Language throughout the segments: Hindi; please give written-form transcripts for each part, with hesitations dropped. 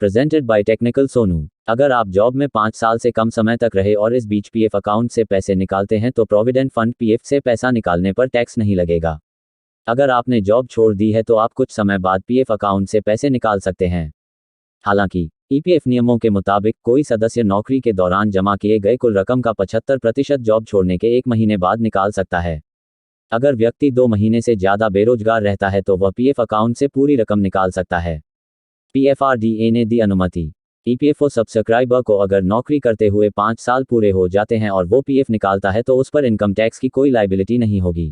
Presented by technical Sonu. अगर आप जॉब में 5 साल से कम समय तक रहे और इस बीच पीएफ अकाउंट से पैसे निकालते हैं तो प्रोविडेंट फंड पीएफ से पैसा निकालने पर टैक्स नहीं लगेगा। अगर आपने जॉब छोड़ दी है तो आप कुछ समय बाद पीएफ अकाउंट से पैसे निकाल सकते हैं। हालांकि ईपीएफ नियमों के मुताबिक कोई सदस्य नौकरी के दौरान जमा किए गए कुल रकम का 75% जॉब छोड़ने के 1 महीने बाद निकाल सकता है। अगर व्यक्ति 2 महीने से ज़्यादा बेरोजगार रहता है तो वह पीएफ अकाउंट से पूरी रकम निकाल सकता है। पीएफआरडीए ने दी अनुमति। ईपीएफओ सब्सक्राइबर को अगर नौकरी करते हुए 5 साल पूरे हो जाते हैं और वो पीएफ निकालता है तो उस पर इनकम टैक्स की कोई लायबिलिटी नहीं होगी।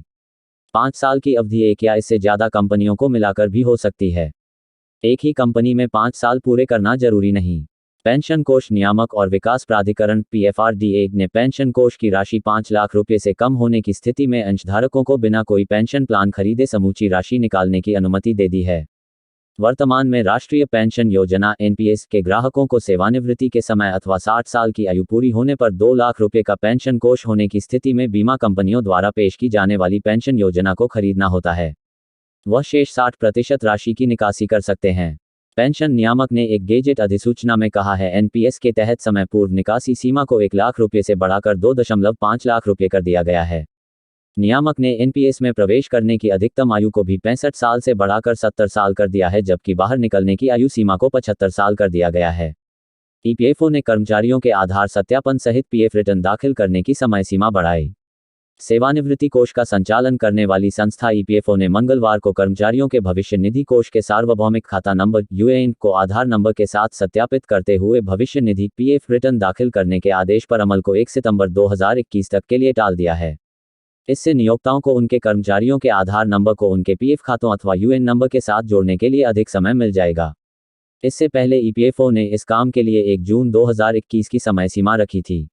5 साल की अवधि एक या इससे ज़्यादा कंपनियों को मिलाकर भी हो सकती है। एक ही कंपनी में 5 साल पूरे करना जरूरी नहीं। पेंशन कोष नियामक और विकास प्राधिकरण पीएफआरडीए ने पेंशन कोष की राशि 5 लाख रुपये से कम होने की स्थिति में अंशधारकों को बिना कोई पेंशन प्लान खरीदे समूची राशि निकालने की अनुमति दे दी है। वर्तमान में राष्ट्रीय पेंशन योजना एनपीएस के ग्राहकों को सेवानिवृत्ति के समय अथवा 60 साल की आयु पूरी होने पर 2 लाख रुपये का पेंशन कोष होने की स्थिति में बीमा कंपनियों द्वारा पेश की जाने वाली पेंशन योजना को खरीदना होता है। वह शेष 60% राशि की निकासी कर सकते हैं। पेंशन नियामक ने एक गेजेट अधिसूचना में कहा है एनपीएस के तहत समय पूर्व निकासी सीमा को 1 लाख रुपये से बढ़ाकर 2.5 लाख रुपये कर दिया गया है। नियामक ने एनपीएस में प्रवेश करने की अधिकतम आयु को भी 65 साल से बढ़ाकर 70 साल कर दिया है, जबकि बाहर निकलने की आयु सीमा को 75 साल कर दिया गया है। ईपीएफओ ने कर्मचारियों के आधार सत्यापन सहित पीएफ रिटर्न दाखिल करने की समय सीमा बढ़ाई। सेवानिवृत्ति कोष का संचालन करने वाली संस्था ईपीएफओ ने मंगलवार को कर्मचारियों के भविष्य निधि कोष के सार्वभौमिक खाता नंबर यूएएन को आधार नंबर के साथ सत्यापित करते हुए भविष्य निधि पीएफ रिटर्न दाखिल करने के आदेश पर अमल को 1 सितंबर 2021 तक के लिए टाल दिया है। इससे नियोक्ताओं को उनके कर्मचारियों के आधार नंबर को उनके पीएफ खातों अथवा यूएएन नंबर के साथ जोड़ने के लिए अधिक समय मिल जाएगा। इससे पहले ईपीएफओ ने इस काम के लिए 1 जून 2021 की समय सीमा रखी थी।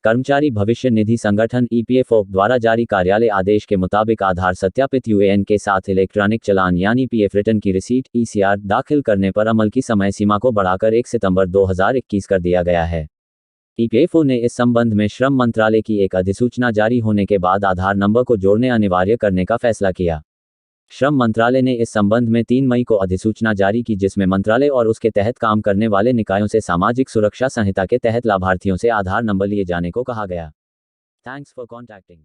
कर्मचारी भविष्य निधि संगठन ईपीएफओ द्वारा जारी कार्यालय आदेश के मुताबिक आधार सत्यापित यूएएन के साथ इलेक्ट्रॉनिक चालान यानी पीएफ रिटर्न की रिसीट ईसीआर दाखिल करने पर अमल की समय सीमा को बढ़ाकर 1 सितंबर 2021 कर दिया गया है। ईपीएफओ ने इस संबंध में श्रम मंत्रालय की एक अधिसूचना जारी होने के बाद आधार नंबर को जोड़ने अनिवार्य करने का फैसला किया। श्रम मंत्रालय ने इस संबंध में 3 मई को अधिसूचना जारी की, जिसमें मंत्रालय और उसके तहत काम करने वाले निकायों से सामाजिक सुरक्षा संहिता के तहत लाभार्थियों से आधार नंबर लिए जाने को कहा गया। Thanks for contacting.